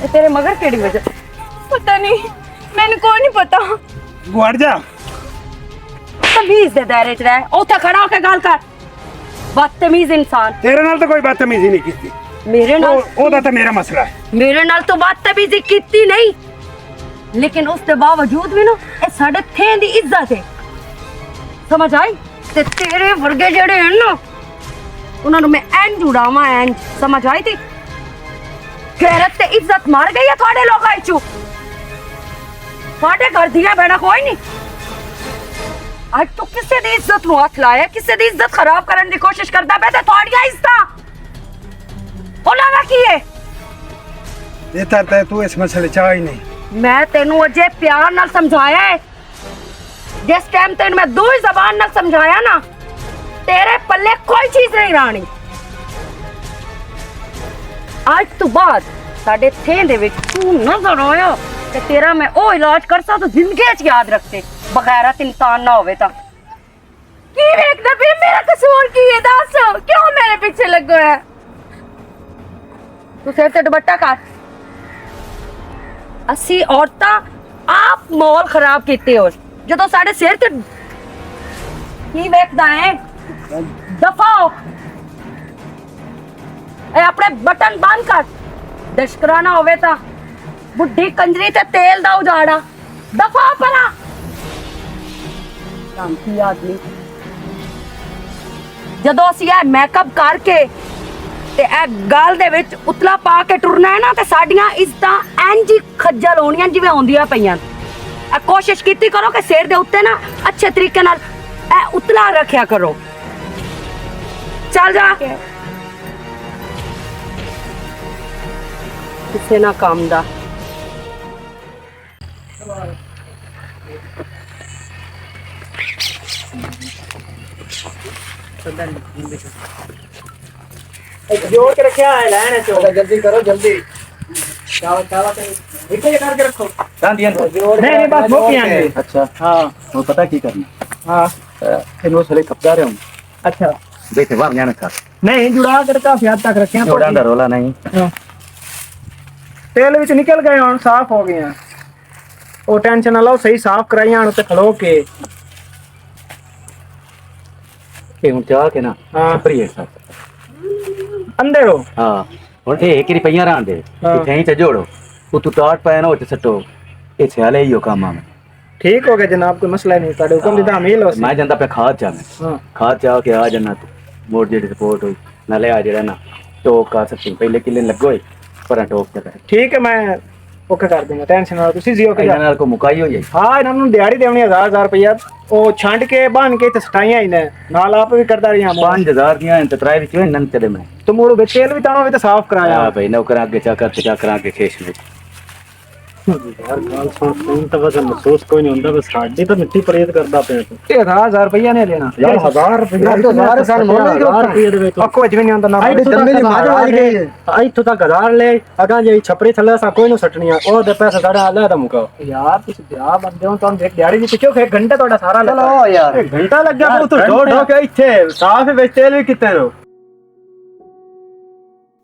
तेरे मगर केड़ी वजह? पता नहीं, मैंने कोई नहीं पता। गुआड़ जा। तमीज दे दायरे च रह, उथे खड़ा होके गल कर। बदतमीज इंसान। तेरे नाल तो कोई बदतमीजी नहीं की। मेरे नाल ओदा तो मेरा मसला है। मेरे नाल तो बदतमीजी कीती नहीं, लेकिन उसके बावजूद भी ना ये साडे थे दी इज्जत है, समझ आई? ते तेरे वर्गे जेड़े हैं ना, उन्हां नु मैं एंज उड़ावा, एंज, समझ आई थी? गैरत ते इज्जत मार गई है थोड़े लोग आई चू। थोड़े घर दिया बेड़ा कोई नहीं। आज तू किसे दी इज्जत नु हाथ लाया, किसे दी इज्जत खराब करने की कोशिश करदा पे ते थोड़िया इज्जत ओला की है। देता ते तू इस मसले च आई नहीं। मैं तेनू अजे प्यार नाल समझाया है। जिस टाइम तेन मैं दो ही जबान नाल समझाया ना, तेरे पल्ले कोई चीज नहीं रानी। आज तो बाद साडे थे दे विच तू नजर आया ते तेरा मैं ओ इलाज करसा तो जिंदगी च याद रखते, बगैरत इंसान ना होवे ता। की देखदा पे मेरा कसूर की है? दस क्यों मेरे पीछे लगो है? तू सिर ते दुपट्टा कर। असी औरतां आप माहौल खराब कीते हो जदों साडे सिर ते की वेखदा है। दफा हो। ए अपने बटन बंद कर। दशकराना होवे ता बुढ़ी कंजरी ते तेल दा उजाड़ा। दफा परा शांति आदमी। जदों असी ए मेकअप करके ते ए गल दे विच उतला पा के टुरना है ना, ते साडियां इज्जतां इंज ही खज्जल होणियां जिवें होंदियां पईयां। ए कोशिश कीती करो कि सिर दे उत्ते ना अच्छे तरीके नाल ए उतला रखया करो। चल जा किसे ना काम दा। जोड़ के रखा है लाइन चो। जल्दी करो जल्दी। चावा चावा इतने करके रखो। नहीं बस वो पिया है। अच्छा हाँ वो पता की करना। हाँ फिर वो साले कब्जा रहे हूँ। अच्छा देखे बाहर जाने का नहीं जुड़ा कर काफी हद तक रखे हैं। थोड़ा अंदर रोला नहीं। हाँ। तेल विच निकल गए और साफ हो गए हैं। वो टेंशन ना लो, सही साफ कराई हैं उते खड़ो के। के हूँ चाह के ना हाँ। छपरी है सब अंदर हो। हाँ और ये एक ही पहिया रहा दे हाँ। कहीं से जोड़ो वो तू टाट पाया ना वो सटो ये छाले ही हो काम में। ठीक हो गया जनाब, कोई मसला नहीं। ताड़े हुक्म दिता हमील हो। मैं जनता पे खाद चाह में हाँ खाद चाह के आ जाना तू मोड़ जेडी रिपोर्ट हुई नाले आ जरा ना टोक कर सकती पहले किले लगो ही पर टोक के करे। ठीक है, मैं ओके कर दूंगा, टेंशन ना लो। तुसी जियो के इन्हां नाल को मुकाई हो जाए। हाँ इन्हां नूं दिहाड़ी देवनी 1000 रुपया ओ छंड के बांध के ते सटाइयां इने नाल आप भी करदा रही। 5000 दिया हैं तो त्राई विच नन चले मैं तो मोड़ो बे तेल भी ताणो भी ते साफ कराया। हां भाई नौकर आगे चाकर आगे खेश में यार गाल सुन तो बस महसूस कोई नहीं होता, बस साडी तो मिट्टी परेद करदा पे ये 1000 रुपया ने लेना यार 1000 रुपया तो 1000 साल मोड़ के रुपया दे तो अक्को विच भी नहीं आंदा ना। आई तो जम्मे दी मार वाली गई आई तो तक 1000 ले अगा जे छपरे थले सा कोई नो सटनिया ओ दे पैसा साडा आला दा मुका। यार तुसी जा बंदे हो तुम देख दिहाड़ी विच क्यों 1 घंटा तोड़ा सारा लगा। चलो यार 1 घंटा लग गया तो ढो के इथे साफ है तेल भी कितने नो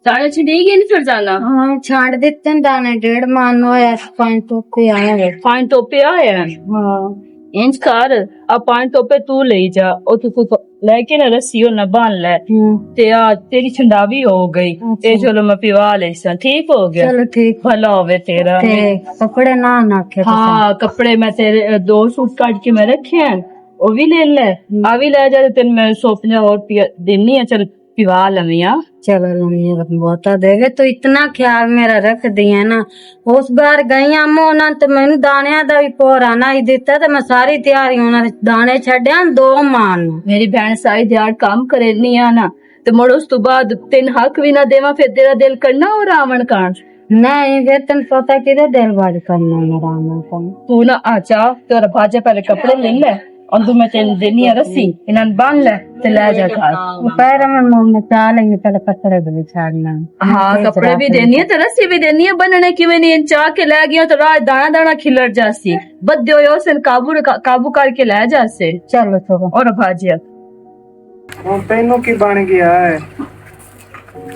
साढ़े छड़ी गए नहीं फिर जाना। हाँ छाड़ देते दाने 1.5 मान होया 5 टोपे आया है। 5 टोपे आया है। हाँ इंज कर अब 5 टोपे तू ले जा और तू लेके ना रस्सियों न बांध ले ते आज तेरी छंडावी हो गई ते चलो मैं पिवा ले सा ठीक हो गया। चलो ठीक भला होवे तेरा। ते कपड़े ना नाखे। हाँ कपड़े मैं तेरे 2 सूट काट के मैं रखे हैं वो भी ले ले आ भी ले जा तेन मैं 150 और देनी है। चल पिवा लमिया। चलो लम्मी बहुता देगे तो इतना ख्याल मेरा रख दिया ना। उस बार गई अम्मो ना तो मैंने दाने दा भी पोरा ना ही दिता तो मैं सारी तैयारी होना दाने छड़िया 2 मान। मेरी बहन सारी दिहाड़ काम करे नहीं आना तो मुड़ उस तो बाद तेन हक भी ना देवा फिर तेरा दिल करना हो रावण कांड। नहीं वेतन पता किधर दिलवाड़ी करना मेरा काम। तू ना आचा तेरा भाजा पहले कपड़े ले ले और तू मैं तेन देनी है रस्सी इन्हन बांध ले ते ले जा घर। पैर में मुंह में चालेंगे पहले कपड़े भी छाड़ना। हाँ कपड़े भी देनी है तो रस्सी भी देनी है बनने की में नहीं चाह के ले गया तो रात दाना दाना खिलर जासी बद्यो यो से काबू करके ले जासे। चलो चलो और भाजिया तेनों की बन गया है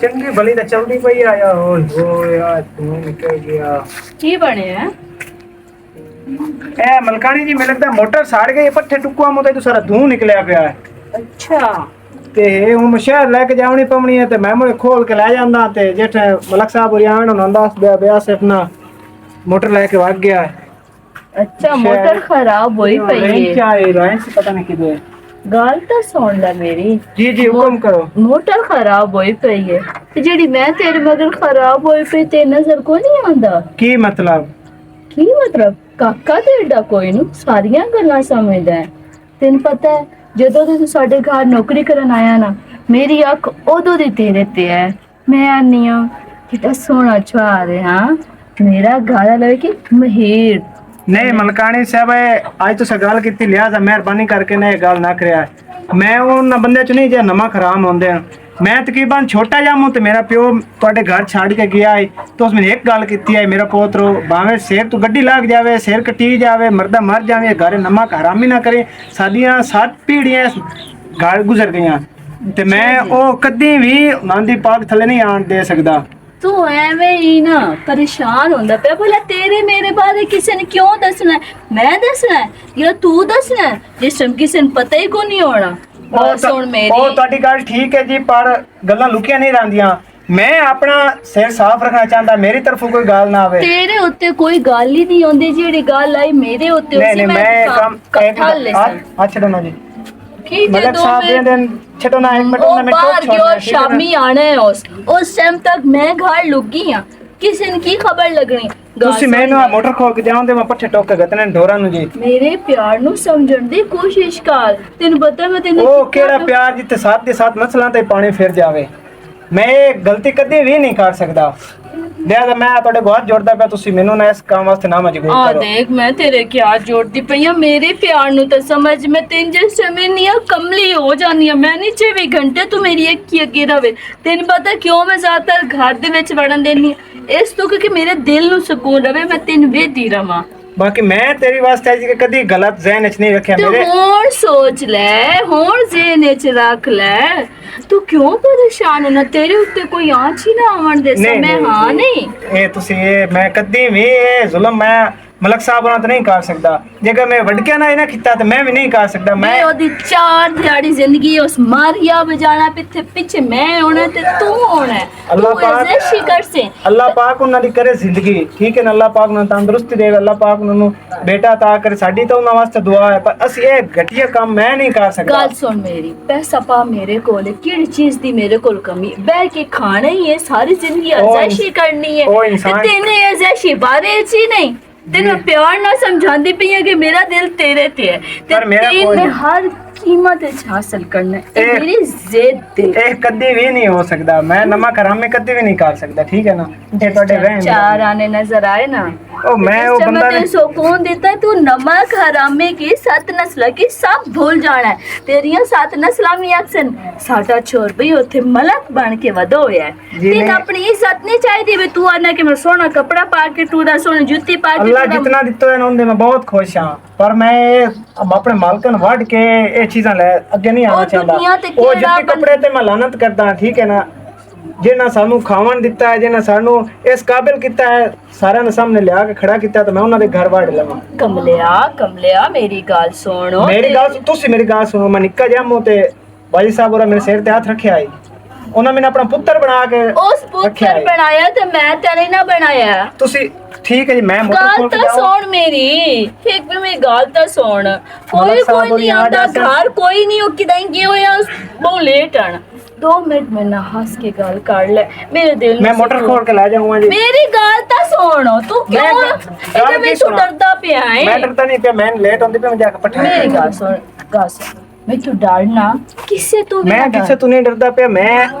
ਚੰਗੀ ਭਲੀ ਤਾਂ ਚਲਦੀ ਪਈ ਆ ਯਾਰ ਓਏ ਯਾਰ ਤੂੰ ਨਿਕਲ ਗਿਆ ਕੀ ਬਣਿਆ? ਇਹ ਮਲਕਾਣੀ ਜੀ ਮੈਨੂੰ ਲੱਗਦਾ ਮੋਟਰ ਸਾੜ ਗਈ ਪੱਠੇ ਟੁੱਕੂਆ ਮੋਤੇ ਤੋਂ ਸਾਰਾ ਧੂੰ ਨਿਕਲਿਆ ਪਿਆ ਹੈ ਅੱਛਾ ਤੇ ਹੁਣ ਮੈਂ ਸ਼ਹਿਰ ਲੈ ਕੇ ਜਾਣੀ ਪਵਣੀ ਹੈ ਤੇ ਮੈਂ ਮੁੜੇ ਖੋਲ ਕੇ ਲੈ ਜਾਂਦਾ ਤੇ ਜੇਠ ਮਲਕ ਸਾਹਿਬ ਉਰੀ ਆਣ ਉਹਨਾਂ ਦੱਸ ਦਿਆ ਬਿਆ ਸਿਫਨਾ ਮੋਟਰ ਲੈ ਕੇ ਵਗ ਗਿਆ ਹੈ ਅੱਛਾ ਮੋਟਰ ਖਰਾਬ ਹੋਈ ਪਈ ਹੈ। ਚਾਹੇ ਰਾਇਸ ਪਤਾ ਨਹੀਂ ਕਿਦੋਂ ਗੱਲ ਤਾਂ ਸੁਣ ਲੈ ਮੇਰੀ। ਜੀ ਜੀ ਹੁਕਮ ਕਰੋ। ਮੋਟਰ ਖਰਾਬ ਹੋਈ ਪਈ ਹੈ ਤੇ ਜਿਹੜੀ ਮੈਂ ਤੇਰੇ ਮਗਰ ਖਰਾਬ ਹੋਈ ਪਈ ਤੇ ਨਜ਼ਰ ਕੋ ਨਹੀਂ ਆਉਂਦਾ। ਕੀ ਮਤਲਬ? ਕੀ ਮਤਲਬ? ਕਾਕਾ ਤੇ ਏਡਾ ਕੋਈ ਨੂੰ ਸਾਰੀਆਂ ਗੱਲਾਂ ਸਮਝਦਾ ਹੈ। ਤੈਨੂੰ ਪਤਾ ਹੈ ਜਦੋਂ ਤੂੰ ਸਾਡੇ ਘਰ ਨੌਕਰੀ ਕਰਨ ਆਇਆ ਨਾ ਮੇਰੀ ਅੱਖ ਉਦੋਂ ਦੀ ਤੇਰੇ ਤੇ ਹੈ। ਮੈਂ ਆਨੀ ਆ ਕਿਤਾ ਸੋਹਣਾ ਛੁਆ ਰਿਹਾ ਮੇਰਾ ਗਾਲਾ ਲਵੇ ਕਿ ਮਹੀਰ। ਨਹੀਂ ਮਲਕਾਣੀ ਸਾਹਿਬ ਅੱਜ ਤੁਸੀਂ ਗੱਲ ਕੀਤੀ ਲਿਆਜ਼ਾ ਮਿਹਰਬਾਨੀ ਕਰਕੇ ਨਾ ਇਹ ਗੱਲ ਨਾ ਕਰਿਆ। ਮੈਂ ਉਹਨਾਂ ਬੰਦੇ ਚ ਨਹੀਂ ਜੇ ਨਮਕ ਹਰਾਮ ਹੁੰਦੇ ਹਨ। ਮੈਂ ਤਕਰੀਬਨ ਛੋਟਾ ਜਿਹਾ ਮੂੰ ਤੇ ਮੇਰਾ ਪਿਓ ਤੁਹਾਡੇ ਘਰ ਛੱਡ ਕੇ ਗਿਆ ਹੈ ਤੇ ਉਸ ਮੈਨੂੰ ਇੱਕ ਗੱਲ ਕੀਤੀ ਹੈ ਮੇਰਾ ਪੋਤਰੋ ਭਾਵੇਂ ਸਿਰ ਤੋਂ ਗੱਡੀ ਲੱਗ ਜਾਵੇ ਸਿਰ ਕੱਟੀ ਜਾਵੇ ਮਰਦਾ ਮਰ ਜਾਵੇ ਘਰ ਨਮਕ ਹਰਾਮੀ ਨਾ ਕਰੇ। ਸਾਡੀਆਂ 7 ਪੀੜ੍ਹੀਆਂ ਘਰ ਗੁਜ਼ਰ ਗਈਆਂ ਤੇ ਮੈਂ ਉਹ ਕਦੀ ਵੀ ਉਹਨਾਂ ਦੀ ਪਾਗ ਥੱਲੇ ਨਹੀਂ ਆਣ ਦੇ ਸਕਦਾ। ਤੂੰ ਐਵੇਂ ਹੀ ਨਾ ਪਰੇਸ਼ਾਨ ਹੁੰਦਾ ਪਿਆ ਭਲਾ ਤੇਰੇ ਮੇਰੇ ਬਾਰੇ ਕਿਸੇ ਨੇ ਕਿਉਂ ਦੱਸਣਾ ਹੈ? ਮੈਂ ਦੱਸਣਾ ਹੈ ਜਾਂ ਤੂੰ ਦੱਸਣਾ ਹੈ ਜਿਸ ਟਾਈਮ ਕਿਸੇ ਨੂੰ ਪਤਾ ਹੀ ਕੋ ਨਹੀਂ ਹੋਣਾ। ਸੁਣ ਮੇਰੀ ਉਹ ਤੁਹਾਡੀ ਗੱਲ ਠੀਕ ਹੈ ਜੀ ਪਰ ਗੱਲਾਂ ਲੁਕੀਆਂ ਨਹੀਂ ਰਹਿੰਦੀਆਂ। ਮੈਂ ਆਪਣਾ ਸਿਰ ਸਾਫ਼ ਰੱਖਣਾ ਚਾਹੁੰਦਾ ਮੇਰੀ ਤਰਫੋਂ ਕੋਈ ਗੱਲ ਨਾ ਆਵੇ। ਤੇਰੇ ਉੱਤੇ ਕੋਈ ਗੱਲ ਹੀ ਨਹੀਂ ਹੁੰਦੀ ਜਿਹੜੀ ਗੱਲ ਆਈ ਮੇਰੇ ਉੱਤੇ ਉਸੇ ਮੈਂ ਕੰਮ ਇਕੱਠਾ ਲੈ ਛੱਡੋ ਨਾ ਜੀ ਕੀ ਦੇ ਮਲਕ ਦੋ ਸਾਹਿਬ ਦੇ ਛੱਡੋ ਨਾ ਇੱਕ ਮਿੰਟ ਉਹ ਮੈਂ ਬਾਹਰ ਟੋਕ ਗਿਆ ਛੋੜਨਾ ਸ਼ਾਮੀ ਆਣਾ ਹੈ ਉਸ ਟਾਈਮ ਤੱਕ ਮੈਂ ਘਰ ਲੁਕੀ ਆ ਕਿਸੇ ਨੂੰ ਕੀ ਖਬਰ ਲੱਗਣੀ। ਤੁਸੀਂ ਮੈਨੂੰ ਮੋਟਰ ਖੋਲ ਕੇ ਜਾਉਂਦੇ ਮੈਂ ਪੱਠੇ ਟੋਕ ਕੇ ਗਤਨੇ ਢੋਰਾਂ ਨੂੰ ਜੀ। ਮੇਰੇ ਪਿਆਰ ਨੂੰ ਸਮਝਣ ਦੀ ਕੋਸ਼ਿਸ਼ ਕਰ। ਤੈਨੂੰ ਪਤਾ ਮੈਂ ਤੈਨੂੰ ਉਹ ਕਿਹੜਾ ਪਿਆਰ ਜਿੱਥੇ ਸਾਥ ਦੇ ਸਾਥ ਨਸਲਾਂ ਤੇ ਪਾਣੀ ਫਿਰ ਜਾਵੇ। ਮੈਂ ਇਹ ਗਲਤੀ ਕਦੇ ਵੀ ਨਹੀਂ ਕਰ ਸਕਦਾ। ਲਿਆ ਮੈਂ ਤੁਹਾਡੇ ਬਹੁਤ ਜੋੜਦਾ ਪਿਆ ਤੁਸੀਂ ਮੈਨੂੰ ਨਾ ਇਸ ਕੰਮ ਵਾਸਤੇ ਨਾ ਮਜਬੂਰ ਆ ਕਰੋ। ਦੇਖ ਮੈਂ ਤੇਰੇ ਕਿਆ ਜੋੜਦੀ ਪਈ ਆ ਮੇਰੇ ਪਿਆਰ ਨੂੰ ਤਾਂ ਸਮਝ। ਮੈਂ ਤੈਨੂੰ ਜਿਸ ਸਮੇਂ ਨਹੀਂ ਕਮਲੀ ਹੋ ਜਾਨੀ ਆ ਮੈਂ ਨਹੀਂ 24 ਘੰਟੇ ਤੂੰ ਮੇਰੀ ਇੱਕ ਹੀ ਅੱਗੇ ਰਵੇ। ਤੈਨੂੰ ਪਤਾ ਕਿਉਂ ਮੈਂ ਜ਼ਿਆਦਾਤਰ ਘਰ ਦੇ ਵਿੱਚ ਵੜਨ ਦੇਣੀ ਇਸ ਤੋਂ ਕਿ ਮੇਰੇ ਦਿਲ ਨੂੰ ਸਕੂਨ ਰਵੇ ਮੈਂ ਤੈਨੂੰ ਵੇਖਦੀ ਰਵਾਂ। ਬਾਕੀ ਮੈਂ ਤੇਰੀ ਵਾਸਤੇ ਅੱਜ ਕਦੀ ਗਲਤ ਜ਼ਹਿਨ ਵਿੱਚ ਨਹੀਂ ਰੱਖਿਆ ਤੂੰ ਮੇਰੇ। ਹੁਣ ਸੋਚ ਲੈ ਹੁਣ ਜ਼ੇਨ ਵਿੱਚ ਰੱਖ ਲੈ ਤੂੰ ਕਿਉਂ ਪਰੇਸ਼ਾਨ ਹੋਣਾ ਤੇਰੇ ਉੱਤੇ ਕੋਈ ਆਂਚ ਹੀ ਨਾ ਆਵਣ ਦੇ ਸਮੇਂ। ਹਾਂ ਨਹੀਂ ਇਹ ਤੁਸੀਂ ਇਹ ਮੈਂ ਕਦੀ ਵੀ ਇਹ ਜ਼ੁਲਮ ਮੈਂ ਮਲਕ ਸਾਹਿਬ ਨਾਲ ਤਾਂ ਨਹੀਂ ਕਰ ਸਕਦਾ। ਜੇਕਰ ਮੈਂ ਵਡਕਿਆ ਨਾ ਇਹ ਨਾ ਕੀਤਾ ਤਾਂ ਮੈਂ ਵੀ ਨਹੀਂ ਕਰ ਸਕਦਾ। ਮੈਂ ਉਹਦੀ 4 ਦਿਹਾੜੀ ਜ਼ਿੰਦਗੀ ਉਸ ਮਾਰਿਆ ਬਜਾਣਾ ਪਿੱਛੇ ਮੈਂ ਹੋਣਾ ਤੇ ਤੂੰ ਹੋਣਾ। ਅੱਲਾਹ ਤੂੰ ਪਾਕ ਐਸੇ ਸ਼ਿਕਰ ਸੇ ਅੱਲਾਹ ਪਾਕ ਉਹਨਾਂ ਦੀ ਕਰੇ ਜ਼ਿੰਦਗੀ ਠੀਕ ਹੈ ਨਾ। ਅੱਲਾਹ ਪਾਕ ਨੂੰ ਤੰਦਰੁਸਤੀ ਦੇਵੇ। ਅੱਲਾਹ ਪਾਕ ਉਹਨਾਂ ਨੂੰ ਬੇਟਾ ਤਾ ਕਰੇ। ਸਾਡੀ ਤਾਂ ਉਹਨਾਂ ਵਾਸਤੇ ਦੁਆ ਹੈ ਪਰ ਅਸੀਂ ਇਹ ਘਟੀਆ ਕੰਮ ਮੈਂ ਨਹੀਂ ਕਰ ਸਕਦਾ। ਗੱਲ ਸੁਣ ਮੇਰੀ ਪੈਸਾ ਪਾ ਮੇਰੇ ਕੋਲ ਕਿਹੜੀ ਚੀਜ਼ ਦੀ ਮੇਰੇ ਕੋਲ ਕਮੀ ਬਹਿ ਕੇ ਖਾਣਾ ਹੀ ਹੈ ਸਾਰੀ ਜ਼ਿੰਦਗੀ ਅਜ਼ਾਇਸ਼ੀ ਕਰਨੀ ਹੈ ਤੇ ਤੈਨੂੰ ਅਜ਼ਾਇਸ਼ੀ ਬਾਰੇ ਚ ਹੀ ਨਹੀਂ ਤੈਨੂੰ ਪਿਆਰ ਨਾਲ ਸਮਝਾਉਂਦੀ ਪਈ ਹੈ ਕਿ ਮੇਰਾ ਦਿਲ ਤੇਰੇ ਤੇ ਹੈ ਤੇ ਤੈਨੂੰ ਹਰ कीमत हासिल करना है मेरी जिद ਇਹ कभी भी नहीं हो सकता। मैं नमक हराम में कभी भी नहीं कर सकता ठीक है ना। ये ਤੁਹਾਡੇ ਵਹਿਮ चार आने नजर आए ना ओ मैं वो बंदा ने सुकून देता है तू नमक हरामे की 7 नस्ल की सब भूल जाना है तेरियां 7 नस्लां भी अक्सर साडा छोर भी उथे मलक बन के वधो होया है तेन अपनी इज्जत नहीं चाहिदी वे तू आना कि मैं सोना कपड़ा पा के तू दा सोनी जुत्ती पा के अल्लाह जितना दित्तो है उनदे मैं बहुत खुश हां पर मैं अपने मालकन वड के ये चीज़ां ले अगे नहीं आना चाहता। वो जुत्ती कपड़े ते मैं लानत करदा ठीक है ना। जिन्ना सानू खावन दिता है जिन्ना सानू इस काबिल किया है सारे ने सामने लिया के खड़ा किया तो मैं उन्होंने घर वाड़ लवां। कमलिया मेरी गाल सुनो मेरी गाल तुसी मेरी गाल सुनो। मैं निक्का जिहा मूं ते भाई साहब और मेरे सिर ते हाथ रखिया है उन्होंने मैंने अपना पुत्र बना के उस पुत्र बनाया तो मैं तेरे ना बनाया तुसी ठीक है जी। मैं गाल तो सुन मेरी एक भी मेरी गाल तो सुन कोई नहीं आता घर कोई नहीं हो किदाई गए होया बहुत लेट आना 2 मिनट में ना हंस के गाल कर ले मेरे दिल मैं मोटर खोल के ले जाऊंगा जी। मेरी गाल तो सुन तू क्यों इधर में तू डरदा पिया है। मैं डरता नहीं पिया मैं लेट होंदी पे मैं जाके पठा मेरी गाल सुन मैं तू डरना किससे तू मैं किससे तू नहीं डरदा पिया मैं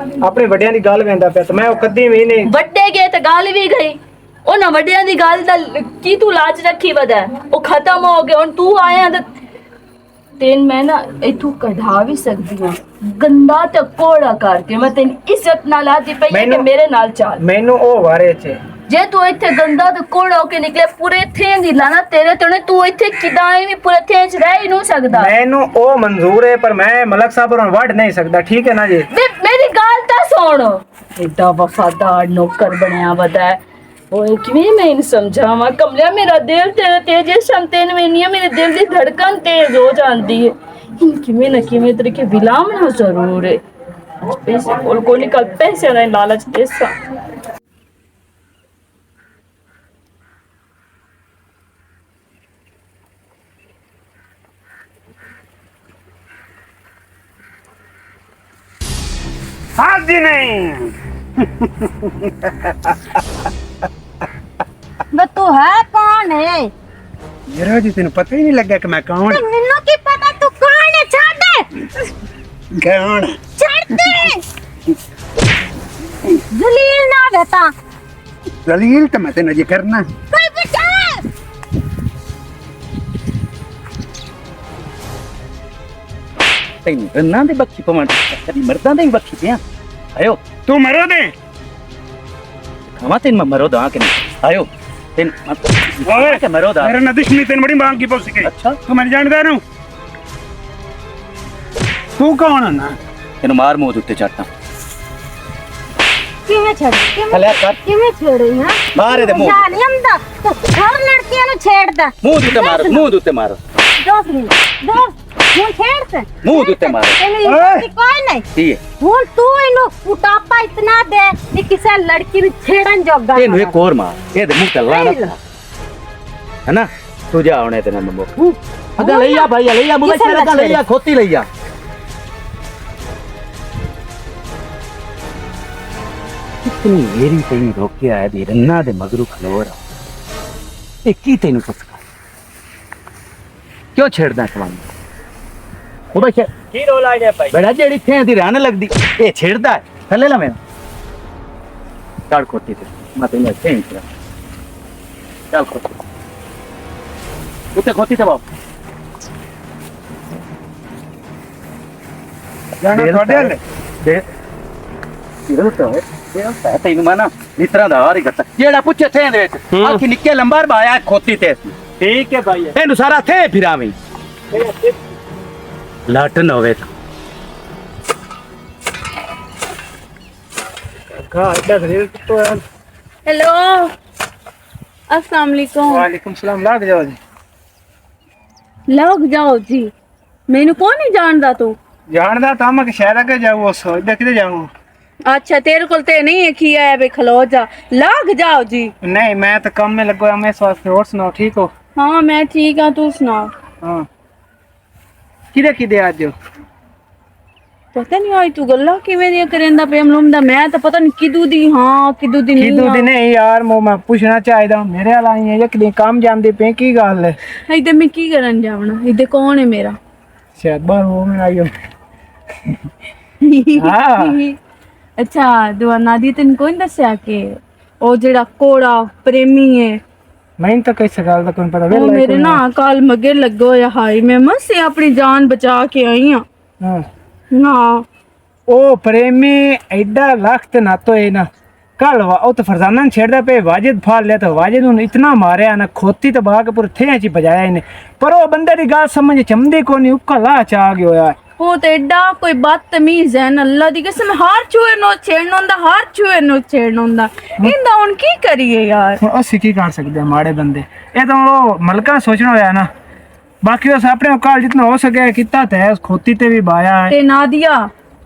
अपने वड्डियां दी गाल वेंदा पिया तो मैं कदी भी नहीं ਵੱਡੇ ਗਏ ਤੇ ਗੱਲ ਵੀ ਗਈ ਉਹਨਾਂ ਵੱਡਿਆਂ ਦੀ ਗੱਲ ਦਾ ਕੀ ਤੂੰ ਲਾਜ ਰੱਖੀ ਵਦਾ ਉਹ ਖਤਮ ਹੋ ਗਿਆ ਹੁਣ ਤੂੰ ਆਇਆ ਤੇ ਤੈਨੂੰ ਮੈਂ ਨਾ ਇਥੋਂ ਕਢਾ ਵੀ ਸਕਦੀ ਹਾਂ ਗੰਦਾ ਤੇ ਕੋੜਾ ਕਰਕੇ ਮੈਂ ਤੈਨੂੰ ਇੱਜ਼ਤ ਨਾਲ ਆਦੀ ਪਈ ਕਿ ਮੇਰੇ ਨਾਲ ਚੱਲ। ਮੈਨੂੰ ਉਹ ਵਾਰੇ ਚ ਜੇ ਤੂੰ ਇੱਥੇ ਗੰਦਾ ਤੇ ਕੋੜਾ ਹੋ ਕੇ ਨਿਕਲੇ ਪੂਰੇ ਥੇ ਦੀ ਲਾਣਾ ਤੇਰੇ ਤੇ ਤੂੰ ਇੱਥੇ ਕਿਦਾਂ ਵੀ ਪੂਰੇ ਥੇ ਚ ਰਹਿ ਹੀ ਨਹੀਂ ਸਕਦਾ। ਮੈਨੂੰ ਉਹ ਮਨਜ਼ੂਰ ਹੈ ਪਰ ਮੈਂ ਮਲਕ ਸਾਹਿਬ ਨੂੰ ਵੜ ਨਹੀਂ ਸਕਦਾ ਠੀਕ ਹੈ ਨਾ ਜੀ। ਮੇਰੀ ਗੱਲ ਤਾਂ ਸੁਣ ਏਡਾ ਵਫਾਦਾਰ ਨੌਕਰ ਬਣਿਆ ਵਦਾ ਓਏ ਕਿਵੇਂ ਮੈਂ ਇਹਨੂੰ ਸਮਝਾਵਾਂ ਕਮਲਿਆ ਮੇਰਾ ਦਿਲ ਤੇਰੇ ਤੇਜੇ ਸੰਤੇਨ ਵੇਨੀਆਂ ਮੇਰੇ ਦਿਲ ਦੀ ਧੜਕਨ ਤੇਜ਼ ਹੋ ਜਾਂਦੀ ਹੈ ਕਿਵੇਂ ਨਾ ਕਿਵੇਂ ਤਰੀਕੇ ਵਿਲਾਮਣਾ ਜ਼ਰੂਰ ਹੈ ਪੈਸੇ ਕੋਲ ਕੋਈ ਨਿਕਲ ਪੈਸੇ ਦਾ ਲਾਲਚ ਦੇਸਾ हाँ जी नहीं ਵੇ ਤੂੰ ਹੈ ਕੌਣ ਹੈ मेरा जी तेन पता ही नहीं लगा कि मैं कौन ਮੈਨੂੰ ਕੀ ਪਤਾ ਤੂੰ ਕੌਣ ਹੈ ਛੱਡ कौन ਛੱਡ ਦੇ ਜ਼ਲੀਲ ਨਾ ਬਤਾ दलील तो मैं तेन अजे करना ਕੋਈ ਬਚਾ ਤੈਨੂੰ ਰੰਨਾਂ ਦੇ ਬੱਖੀ ਪਵਨ ਕਦੀ ਮਰਦਾਂ ਦੇ ਵੀ ਬੱਖੀ ਪਿਆ ਆਇਓ तू मरो दे ਖਾਵਾਂ ਤੈਨੂੰ ਮੈਂ ਮਰੋ ਦਾ ਕਿ ਨਹੀਂ ਆਇਓ ਤੈਨੂੰ ओए ਕਿ ਮਰੋ ਦਾ मेरा ना दुश्मनी तेन बड़ी मांग की पौसी के अच्छा तू मैं जानदा नु तू कौन है ना ਤੈਨੂੰ ਮਾਰ ਮੂੰਹ ਦੇ ਉੱਤੇ ਚੱਟਾਂ ਕਿਵੇਂ ਛੱਡ ਹਲਿਆ ਕਰ ਕਿਵੇਂ ਛੇੜੇ ਹਾਂ ਮਾਰ ਇਹਦੇ ਮੂੰਹ ਜਾਨ ਹੁੰਦਾ ਤੂੰ ਹਰ ਲੜਕੀਆਂ ਨੂੰ ਛੇੜਦਾ ਮੂੰਹ ਦੇ ਉੱਤੇ ਮਾਰ ਮੂੰਹ ਦੇ ਉੱਤੇ ਮਾਰ ਦੋਸਤ ਦੋਸਤ ਹੁਣ ਛੇੜਦਾ ਮੂੰਹ ਦੇ ਉੱਤੇ ਮਾਰ ਇਹਨੂੰ ਇੱਜ਼ਤ ਦੀ ਕੋਈ ਨਹੀਂ ਕੀ ਹੈ ਹੁਣ ਤੂੰ ਇਹਨੂੰ ਉਟਾਪਾ ਇਤਨਾ ਦੇ ਕਿ ਕਿਸੇ ਲੜਕੀ ਨੂੰ ਛੇੜਨ ਜੋਗਾ ਇਹਨੂੰ ਇੱਕ ਹੋਰ ਮਾਰ ਇਹਦੇ ਮੂੰਹ ਤੇ ਲਾਣਾ है ना तू जा होने तेरे नंबर अगर लैया भाई लैया मुझे तेरे का लैया खोती लैया कितनी मेरी तेरी रोके आया दी रन्ना दे मगरू खलो रहा एक ही तेनू फसका क्यों छेड़दा सवाल ओ भाई की रोल आ गया भाई बड़ा जेड़ी थे दी रहने लगदी ए छेड़दा है थल्ले ला मैं चल खोती ते मैं तेने चेंज करा चल खोती ਉੱਤੇ ਖੋਤੀ ਤੇ ਬਾਪ जाना थोड़े हल ਦੇ ਇਹੋ ਤਾਂ ਹੈ ਤੈਨੂੰ ਮੈਂ ਨਾ ਇਸ ਤਰ੍ਹਾਂ ਦਾ ਹਾਰ ਹੀ ਕਰਤਾ ਜਿਹੜਾ ਪੁੱਛੇ ਥੇ ਦੇ ਵਿੱਚ ਆਖੀ ਨਿੱਕੇ ਲੰਬਰ ਬਾਇਆ ਖੋਤੀ ਤੇ ठीक है भाई ਇਹਨੂੰ ਸਾਰਾ ਥੇ ਫਿਰਾਵੇਂ ਲੱਟ ਨਾ ਹੋਵੇ का इधर रील तो है हेलो अस्सलाम वालेकुम वालेकुम सलाम लाग जाओ जी लग जाओ जी मैनू कौन नहीं जानदा तू जानदा था मैं कि शहर के जाऊँ उस इधर किधर जाऊँ अच्छा तेरे को ते नहीं है की है बे खलो जा लग जाओ जी नहीं मैं तो काम में लगो मैं इस वास्ते और सुनाओ ठीक हो हाँ मैं ठीक हाँ तू सुना हाँ किधर किधर आज जो पता नहीं आई तू गल्ला किवें दी करेंदा पे हम लोग मैं तो पता नहीं किदू दी हाँ किदू दी नहीं किदू दी नहीं यार मैं पूछना चाहता हूँ मेरे वाला आई है या किधर काम जानते पे की गल है इधर मैं की करन जावना इधर कौन है मेरा शायद बाहर वो में आई हो हाँ अच्छा दुआना दी तेन कोई दस्या के ओ जेड़ा कोड़ा प्रेमी है मैं तो कैसे गल का कौन पता वो मेरे ना काल मगे लगो या हाई मैं मसे अपनी जान बचा के आई हां हाँ हाँ ओ प्रेमी एडा लख्त ना तो है ना कल ओ तो फरजाना ने छेड़दा पे वाजिद फाड़ लिया तो वाजिद ने इतना मारया ना खोती तो बाग पूरे थे ची बजाया इन्हें पर वो बंदे दी गाल समझ चमदी कोनी उक्का ला चा गयो यार वो तो एडा कोई बदतमीज है न अल्लाह दी कसम हर चूहे नो छेड़ना हुंदा हर चूहे नो छेड़ना हुंदा इंदा हुन की करिए यार ਅਸੀਂ ਕੀ ਕਰ ਸਕਦੇ ਮਾੜੇ ਬੰਦੇ ਇਹ ਤਾਂ ਉਹ ਮਲਕਾ ਸੋਚਣਾ ਹੋਇਆ ਨਾ ਬਾਕੀ ਉਸ ਆਪਣੇ ਔਕਾਲ ਜਿੰਨਾ ਹੋ ਸਕੇ ਕੀਤਾ ਤੇ ਉਸ ਖੋਤੀ ਤੇ ਵੀ ਬਾਇਆ ਹੈ ते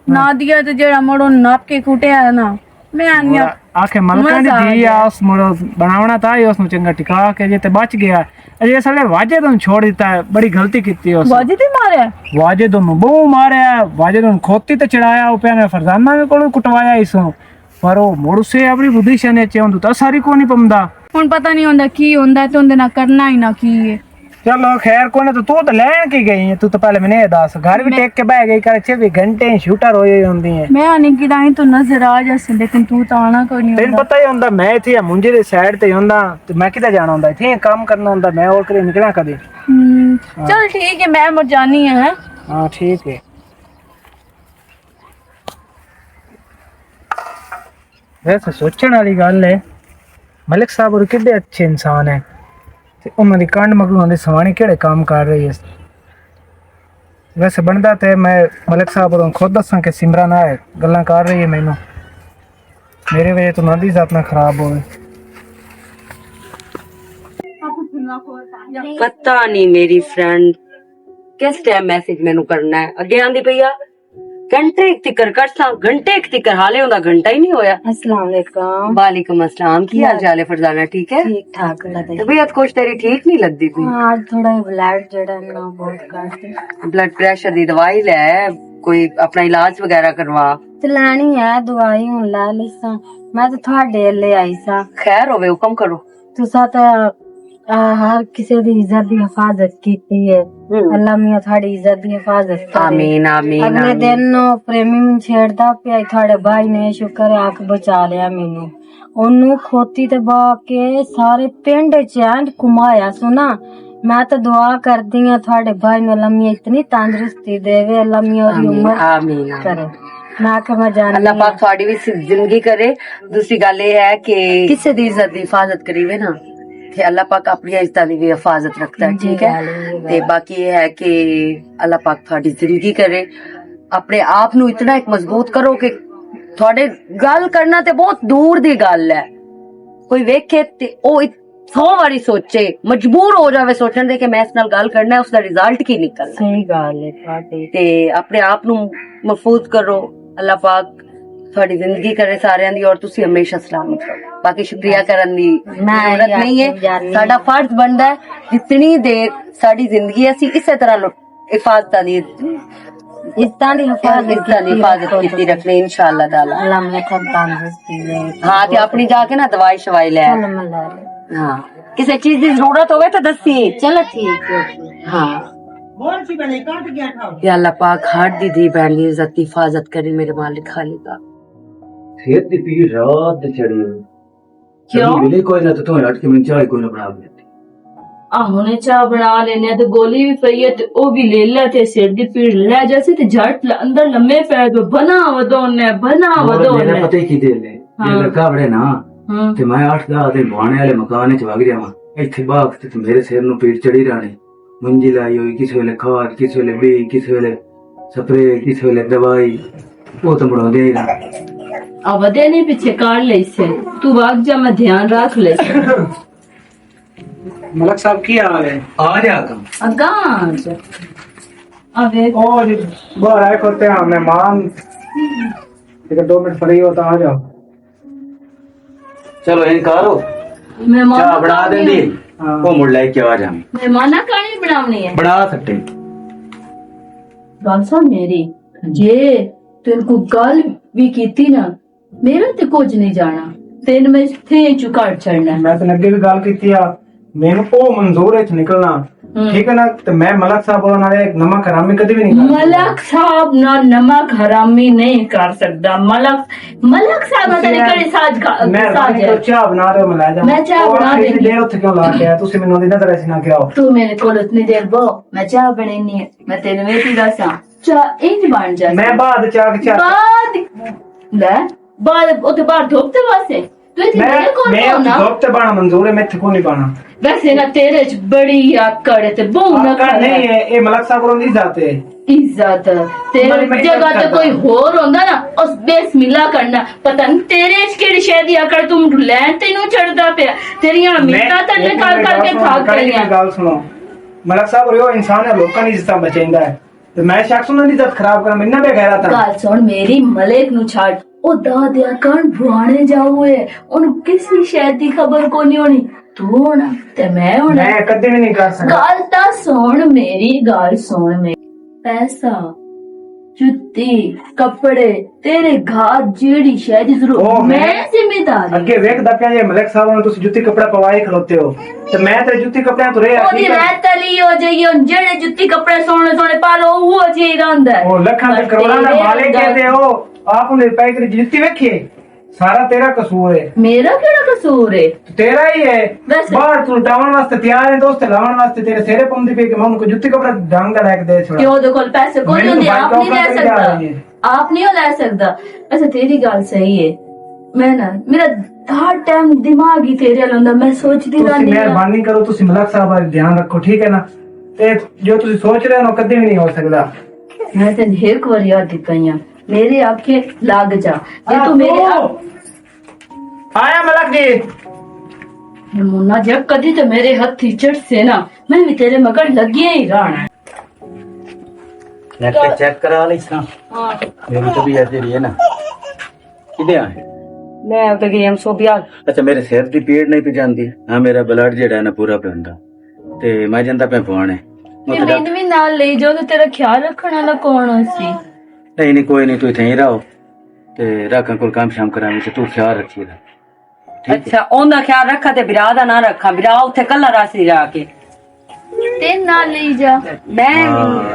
नादिया ते जेड़ा मोड़ो नाप के कुटिया है ना मैं आनिया ਆਖੇ ਮਲਕਾ ਦੀ ਧੀ ਆ ਉਸ ਮੁੜ ਬਣਾਉਣਾ ਤਾਂ ਹੀ ਉਸ ਨੂੰ ਚੰਗਾ ਟਿਕਾ ਕੇ ਜੇ ਤੇ ਬਚ ਗਿਆ ਅਜੇ ਸਾਲੇ ਵਾਜੇ ਤੋਂ ਛੋੜ ਦਿੱਤਾ ਹੈ ਬੜੀ ਗਲਤੀ ਕੀਤੀ ਉਸ बाजी ते मारे ਵਾਜੇ ਤੋਂ ਬਹੁ ਮਾਰਿਆ ਵਾਜੇ ਤੋਂ ਖੋਤੀ ਤੇ ਚੜਾਇਆ ਉਹ ਪਿਆ ਨੇ ਫਰਜ਼ਾਨਾ ਦੇ ਕੋਲੋਂ ਕੁਟਵਾਇਆ ਇਸੋਂ ਪਰ ਉਹ ਮੁੜ ਸੇ ਆਪਣੀ ਬੁੱਧੀ ਸ਼ਨੇ ਚ ਹੁੰਦੂ ਤਾਂ ਸਾਰੀ ਕੋ ਨਹੀਂ ਪੰਦਾ हुन पता नहीं हुंदा की हुंदा ते उंदे ना करना ही ना की है चलो खैर कोने तो तू तो लैन की गई है तू तो पहले मैंने दस घर भी टेक के बह गई कर 24 घंटे शूटर होई होंदी है मैं आने की दाई तो नजर आ जा लेकिन तू तो आना कोई नहीं तेन पता ही होंदा मैं इथे मुंजे दी साइड ते होंदा ते मैं किते जाना होंदा इथे काम करना होंदा मैं और करे निकला कदे चल ठीक है मैं मर जानी है हां ठीक है वैसे सोचने वाली गल है मलिक साहब और कितने अच्छे इंसान है ਤੇ ਉਹਨਾਂ ਦੀ ਕੰਡ ਮਗਰੋਂ ਦੇ ਸਵਾਣੀ ਕਿਹੜੇ ਕੰਮ ਕਰ ਰਹੀ ਹੈ वैसे बनता ते मैं मलिक साहब को खुद दसा कि सिमरन है गल्लां कर रही है मैनू मेरी वजह तो नदी जात ना खराब हो पता नहीं मेरी फ्रेंड किस टाइम मैसेज मैनू करना है अगे आंदी भैया घंटे एक तिकर कर सा घंटे एक तिकर हाले होंदा घंटा ही नहीं होया। अस्सलाम वालेकुम। वालेकुम अस्सलाम की हाल चाल है फरजाना ठीक है? ठीक ठाक तबीयत कुछ तेरी ठीक नहीं लगदी कोई? आज थोड़ा ब्लड जड़ा ना बहुत घट ब्लड प्रेशर दी दवाई ले कोई अपना इलाज वगैरह करवा ते लैनी है दवाई हुन लै लिसा मैं तो थोड़े ले आई सा खैर होवे हुक्म करो। तुसा तो हर किसी दी इज्जत दी हिफाजत कीती है अल्लाह मियां थोड़ी इज्जत दी हिफाजत करे। आमीन आमीन अगले आमीन। दिन प्रेमी में छेड़दा पिया थोड़े भाई ने शुक्र है आख बचा लिया मैनू ओनू खोती ते बा के सारे पिंड च घुमाया सुना मैं तो दुआ करदी हां थोड़े भाई ने अल्लाह मियां इतनी तंदुरुस्ती देवे अल्लाह मियां ओदी उम्र आमीन करे मैं आखे मैं जान अल्लाह पाक थोड़ी भी जिंदगी करे। दूसरी गल ये है कि किसी दी इज्जत दी हिफाजत करीवे ना ते अल्लाह पाक अपनी इज्जत दी भी हिफाजत रखता है ठीक है। ते बाकी ये है कि अल्लाह पाक थोड़ी जिंदगी करे अपने आप नू इतना एक मजबूत करो कि थोड़े गल करना ते बहुत दूर दी गल है कोई वेखे ते ओ 100 बारी सोचे मजबूर हो जावे सोचने दे कि मैं इस नाल गल करना है उसका रिजल्ट की निकलना सही गल है थोड़ी ते अपने आप नू महफूज करो अल्लाह पाक थोड़ी जिंदगी करे सारियां दी और तुसी हमेशा सलामत रहो। बाकी शुक्रिया करन दी जरूरत नहीं है साडा फर्ज बनदा है जितनी देर साडी जिंदगी असी इसे तरह हिफाजत दी हिफाजत कीती रखनी इंशाअल्लाह ताला। अल्लाह मियां थोड़ी तंदुरुस्ती दे हाँ ते अपनी जाके ना दवाई शवाई ले हाँ किसी चीज की जरूरत होवे तो दसी चलो ठीक है हाँ या अल्लाह पाक हर दी दी बहन की इज्जत की हिफाजत करे मेरे मालिक खालिका। खेत दी पीड़ रात दी चढ़ी हुई क्यों? मिले कोई ना तो हट के मैं चाय कोई ना बना लेती हुने चाह बना लेने ते गोली भी पई है ते ओ भी ले ला ते सिर दी पीड़ ले जैसे ते झट अंदर लम्बे पैर तो बना वदोने मेरा पता ही की दे ले ये लड़का बड़े ना ते मैं 8-10 दिन बुआने वाले मकान च वग जावां इत्थे बाग ते मेरे सिर नु पीड़ चढ़ी रहनी मुंजी लाई हुई किस वेले खाद किस वेले बी किस वेले स्प्रे किस वेले दवाई वो तो बढ़ाते ही ना आवदे नहीं पीछे काट ले से तू वाग जा मैं ध्यान रख ले मलिक साहब की हाल है? आ जा कम अगांज अबे ओ जी बाहर आए करते हैं मेहमान अगर 2 मिनट फ्री हो तो आ जाओ। चलो इनकार हो मेहमान चाह बना देंदी हाँ। वो मुड़ लेके आ जा मेहमाना कहानी बनावनी है बना सकते गल सुन मेरी जे तेन को गल भी कीती ना मेरा ते कुछ नहीं जाना तेन में थे चुकाट चढ़ना मैं तो अगे भी गल की मैनू ओ मंजूर है निकलना ठीक है ना तो मैं मलिक साहब बोलने वाले नमक हरामी कभी भी नहीं कर मलक साहब ना नमक हरामी नहीं कर सकता मलक साहब तेरे कड़े साज का मैं साज है तो चाह बना रहे हो मैं ले जाऊं मैं चाह बना देंगी। देर उत्थे क्यों ला के आया तुसी मैनू दी नजर ऐसी ना क्या तू मेरे को इतनी देर बो मैं चाह बनानी है मैं तेरे में भी दसा चाह इंज बन जा मैं बाद चाह बाद ले बाद उते बाहर धोपते वास्ते तू इतनी मैं देर कौन मैं होना धोपते बाना मंजूर है मैं इत्थे को नहीं बाना वैसे ना तेरे च बड़ी आकड़ है ते बहु ना आकर नहीं है ये मलिक साहब को नहीं जाते इज्जत तेरे जगह ते कोई होर होंदा ना उस बिस्मिल्लाह करना पता नहीं तेरे च केड़ी शे दी आकड़ तुम लैन तेनू चढ़दा पिया तेरियां मिन्नतां तन्ने कर करके थक गईयां गल सुनो मलिक साहब रियो इंसान है लोकां दी इज्जत बचाइंदा है ते मैं शख्स उन्हां दी इज्जत खराब करा मैंने बे गैरा था गल सुन मेरी मलिक नु छाड़ ओ दादिया कण बुआने जाओ है उन किसी शे दी खबर को नहीं होनी तू होना ते मैं होना मैं कदे भी नहीं कर सकता गल ता सुन मेरी गल सुन मेरी पैसा जुत्ती कपड़े तेरे घर जेड़ी शे दी ओ, जरूरत मैं- मैं जिम्मेदार अगे वेखदा पिया जे मलिक साहब ने तुसी जुत्ती कपड़ा पवाए खलोते हो ते मैं ते जुत्ती कपड़े तो रे ओदी रहतली हो जाइए उन जेड़े जुत्ती कपड़े सोने सोने पालो वो जी रंदा ओ लखां ते करोड़ां दा मालिक है ते ओ आप उन्हें पैक दी जुत्ती वेखिए सारा तेरा कसूर है मेरा केड़ा कसूर है तेरा ही है वैसे- बाहर तू टावन वास्ते तैयार है दोस्त लावन वास्ते तेरे सेरे पौंदी पे कि मैं उनको जुत्ती कपड़ा ढंग दा लेके दे छोड़ा क्यों दे कोल पैसे कोई मैंने नहीं तो आप बाइक नहीं ले ऑफर करके आ रही है। सकता आप नहीं ले सकता अच्छा तेरी गल सही है मैं ना मेरा हर टाइम दिमाग ही तेरे अल होंदा मैं सोचती तुसी रहनी हां मेहरबानी करो तुसी मलिक साहब दा ध्यान रखो ठीक है ना ਤੇ ਜੋ ਤੁਸੀਂ ਸੋਚ ਰਹੇ ਹੋ ਕਦੇ ਵੀ ਨਹੀਂ ਹੋ ਸਕਦਾ। मैं तेन एक बार याद दी पई हां, मेरे आखे लग जा जे तू मेरे आया मलक जी। मुन्ना जब कदी तो मेरे हाथ चढ़ से ना मैं भी तेरे मगर लगी ही रहना। नेट पे चेक करा ली सा। हां मेरी तो भी ऐसी रही है ना। किदे आए? मैं अब तक गेम सो बिया अच्छा मेरे सिर दी पीड़ नहीं पी जांदी। हां मेरा ब्लड जेड़ा है ना पूरा पेंदा ते मैं जंदा पे पवाने। ते मैंने भी नाल ले जाओ तो तेरा ख्याल रखने वाला कौन सी? नहीं नहीं कोई नहीं तू इथे ही रहो ते राखा कोल काम शाम करावी ते तू ख्याल रखिएगा। अच्छा ओंदा ख्याल रखा ते बिरा दा ना रखा, बिरा उत्थे कल्ला रासी जाके ते नाल ले जा। मैं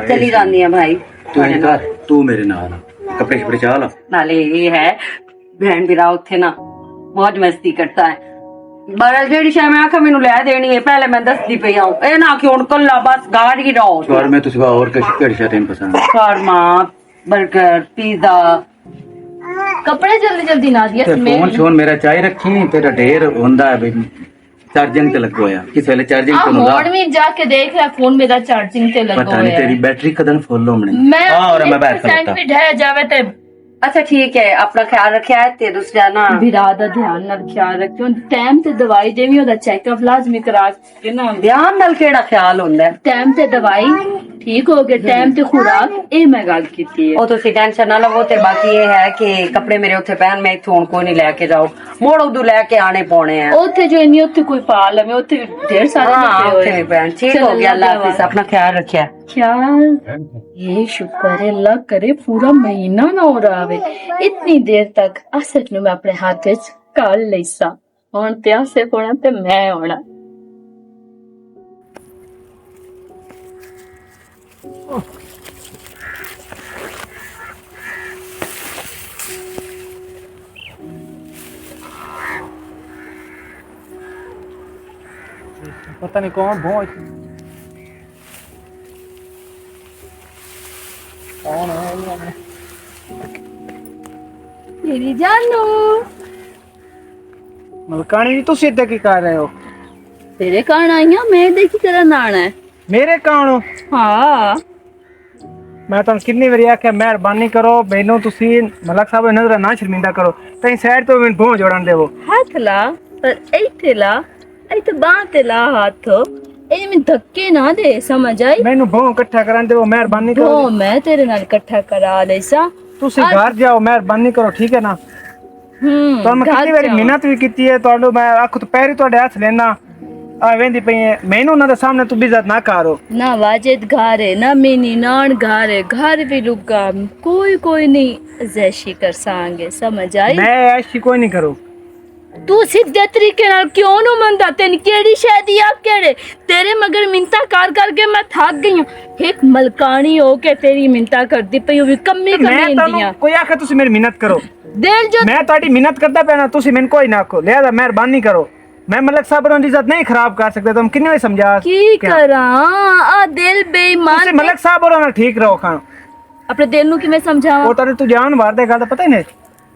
चली जानी है भाई। तू ही कर तू मेरे नाल कपड़े शपड़े चाह ला। नाले ये है बहन बिरा उत्थे ना मौज मस्ती करता है। बरल जेड़ी शाय मैं आखा मैनू लै देनी है पहले मैं दसदी पई आऊं ए ना कि हुन कल्ला बस गाड़ ही रहो। और मैं तुझे और केड़ी शय तेन पसंद है? शर्मा बर्गर पिज्जा कपड़े जल्दी जल्दी ना दिया ते फोन शोन मेरा चाय रखी तेरा ढेर होंदा है भाई चार्जिंग ते लगो है किस वेले चार्जिंग ते लगा फोन में जाके देख रहा फोन मेरा चार्जिंग ते लगा पता नहीं तेरी बैटरी कदन फुल होमने। मैं और मैं बैठ सकता पे ढह जावे ते अच्छा ठीक है अपना ख्याल रखिया है ते दूसरा ना बिरा दा ध्यान नाल ख्याल रखियो टाइम ते दवाई देवी ओदा चेकअप लाजमी करा के ना ध्यान नाल केड़ा ख्याल हुंदा है टाइम ते दवाई ठीक हो गए टाइम ते खुराक ए मैं गल कीती है। ओ तुसी टेंशन ना लवो ते बाकी ये है कि कपड़े मेरे उत्थे पहन मैं इथों कोई नहीं लेके जाओ मोड़ उदू लेके आने पौने हैं ओथे जो इन्नी ओथे कोई पा लवे ओथे ढेर सारे हाँ उत्थे पहन ठीक हो गया अल्लाह हाफिज अपना ख्याल रखिया। ख्याल ये शुक्र है अल्लाह करे पूरा महीना ना हो रहा है इतनी देर तक असर नु मैं अपने हाथ विच काल लईसा हुन ते आसे होना ते मैं होना। पता नहीं कौन बहुत कौन है मेरी जानू मलकानी जी तुसी इधर की कर रहे हो? तेरे कान आई हूं मैं देखी तेरा नाना है। मेरे कान हो? हाँ मैं तो कितनी बारी आख्या मेहरबानी करो मैनू तुसी मलक साहब नजर ना शर्मिंदा करो तई साइड तो मैं भों जोड़न देवो। हाथ ला पर ऐथे ला ऐथे बांह ते ला हाथ ए में धक्के ना दे समझ आई। मैनू भों इकट्ठा करन देवो मेहरबानी तो करो। मैं तेरे नाल इकट्ठा करा लेसा तुसी घर जाओ मेहरबानी करो ठीक है ना। तो मैं कितनी बारी मिन्नत भी कीती है ਤੁਹਾਨੂੰ मैं आख तो पैरी ਤੁਹਾਡੇ हथ लेना आ वेंदी पई है मैनू ना दे सामने तू बेइज्जत ना करो ना वाजिद घर है ना मेनी नान घर है घर भी लुका कोई नहीं जैशी कर सांगे समझ आई। मैं ऐसी कोई नहीं करूं तू सीधे तरीके नाल क्यों नु मंदा तेन केड़ी शादी आ केड़े तेरे मगर मिंता कर करके मैं थक गई हूं एक मलकानी हो के तेरी मिंता करदी पई भी कम्मी मैं इंदियां कोई आखे तुसी मेरी मिन्नत करो दिल जो मैं ਤੁਹਾਡੀ मिन्नत करदा पे ना तुसी मैंने कोई ना आखो लिहाजा मेहरबानी करो मैं मलक साहब की इज्जत नहीं खराब कर सकते तुम किन्ने भी समझा की करा आ दिल बेईमान तुसी मलक साहब और ठीक रहो खान अपने दिल नु किवें समझावा वो तारे तू जान मार देगा तो पता ही नहीं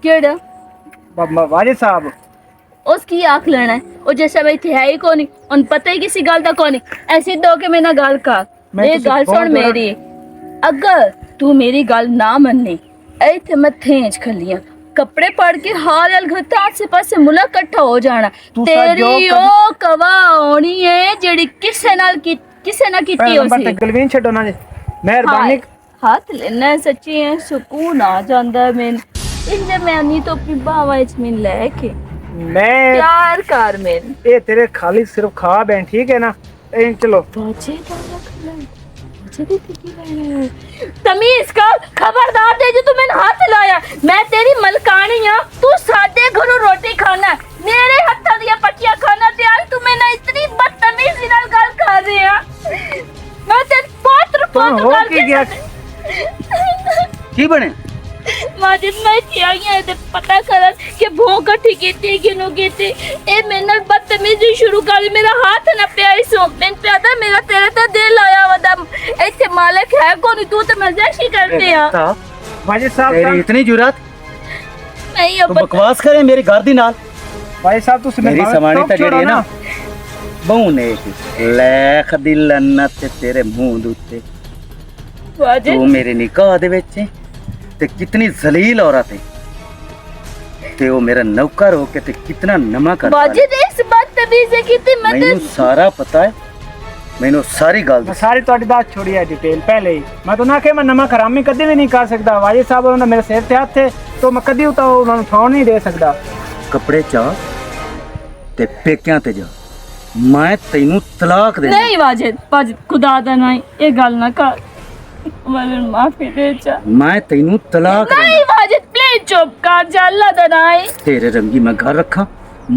केड़ा वाजिद साहब उसकी आंख लेना है और जैसा भाई थे है ही कोनी उन पता ही किसी गल दा कोनी ऐसी दो के मेरा गल कर ये गल सुन मेरी अगर तू मेरी गल ना मननी ऐथे मैं थेंच खलियां कपड़े पड़ के हाल अल घर आसे पासे मुला इकट्ठा हो जाना तेरी ओ कवा होनी है जेड़ी किसे ना कीती होसी गलवीन छड्डो ना मेहरबानी हाथ लेना सच्ची है सुकून आ जांदा है मैं इंजे मैं नहीं तो अपनी बावा इच में लेके मैं प्यार कर मेन ये तेरे खाली सिर्फ ख्वाब हैं ठीक है ना चलो बाजे डाला खला तमीज कर खबरदार दे जो तू मैंने हाथ लाया मैं तेरी मलकानी हां तू साडे घरों रोटी खाना मेरे हत्था दिया पटिया खाना ते आज तू मैंने इतनी बदतमीजी नाल गल कर रही है मैं तेरे पोत्र हो की गया की बने माजिद मैं चाहिए ते पता करन कि भो कठी कीती कि नो कीती ए मेरे नाल बदतमीजी शुरू कर मेरा हाथ ना प्याई सो मैं प्यादा मेरा तेरे ते दिल आया वदा ऐसे मालिक है कोनी तू तो मजाक ही करते हैं वाजिद साहब तेरी इतनी जुरत नहीं तू बकवास करे मेरे घर दी नाल भाई साहब तुसी मेरी समानी ता जेड़ी है ना ਬਹੂ ਨੇ ਲੈਖ ਦੀ ਲੰਨਤ ਤੇਰੇ ਮੂੰਹ ਦੇ ਉੱਤੇ वाजिद ਤੂੰ ਮੇਰੇ ਨਿਕਾਹ ਦੇ ਵਿੱਚ ਹੈ ਤੇ ਕਿਤਨੀ ਜ਼ਲੀਲ ਔਰਤ ਹੈ ਤੇ ਉਹ ਮੇਰਾ ਨੌਕਰ ਹੋ ਕੇ ਤੇ ਕਿਤਨਾ ਨਮਾ ਕਰਦਾ ਹੈ। वाजिद इस बदतमीजी की थी मैं ਮੈਨੂੰ ਸਾਰਾ ਪਤਾ ਹੈ ਮੈਨੂੰ ਸਾਰੀ ਗੱਲ मैं ਦੱਸ सारी ਤੁਹਾਡੀ बात छोड़ी है डिटेल पहले ही मैं तो ना कि मैं नमक हरामी कभी भी नहीं कर सकता वाजिद साहब उन्होंने मेरे सिर ते हाथ थे तो मैं कभी तो उन्होंने ठौर नहीं दे सकता ਕੱਪੜੇ ਚਾ ਤੇ ਪੇਕਿਆਂ ਤੇ ਜਾ ਮੈਂ ਤੈਨੂੰ ਤਲਾਕ ਦੇ नहीं वाजिद खुदा दा नहीं ये गल ना कर मैं माफी दे चा ਮੈਂ ਤੈਨੂੰ ਤਲਾਕ नहीं वाजिद प्लीज चुप कर जा अल्लाह दा नहीं ਤੇਰੇ ਰੰਗੀ ਮੈਂ ਘਰ ਰੱਖਾਂ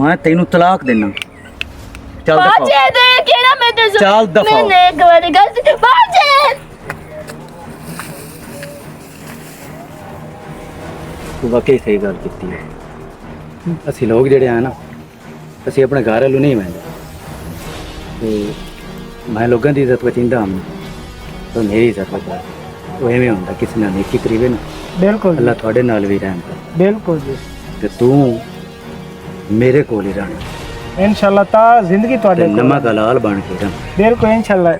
ਮੈਂ ਤੈਨੂੰ ਤਲਾਕ ਦੇਣਾ ਚੱਲ ਦਫਾ वाजिद केड़ा मैं ते चल दफा हो। मैंने एक बार गलती वाजिद ਤੂੰ ਵਾਕਈ ਸਹੀ ਗੱਲ ਕੀਤੀ ਹੈ ਅਸੀਂ ਲੋਕ ਜਿਹੜੇ ਆ ਨਾ ਅਸੀਂ ਆਪਣੇ ਘਰ ਵੱਲੋਂ ਨਹੀਂ ਮੰਨਦੇ ਤੇ ਮੈਂ ਲੋਕਾਂ ਦੀ ਇੱਜ਼ਤ ਵਚਿੰਦਾ ਹਾਂ ਤਾਂ ਮੇਰੀ ਇੱਜ਼ਤ ਵਚਾ ਉਹ ਐਵੇਂ ਹੁੰਦਾ ਕਿਸੇ ਨਾਲ ਨੇਕੀ ਕਰੀਵੇ ਨਾ बिल्कुल ਅੱਲਾ ਤੁਹਾਡੇ ਨਾਲ ਵੀ ਰਹਿਣ बिल्कुल जी ਤੇ ਤੂੰ ਮੇਰੇ ਕੋਲ ਹੀ ਰਹਿਣਾ इंशाल्लाह ता जिंदगी ਤੇ ਤੁਹਾਡੇ ਕੋਲ ਨਮਕ ਹਲਾਲ ਬਣ ਕੇ ਰਹਿਣਾ बिल्कुल इंशाल्लाह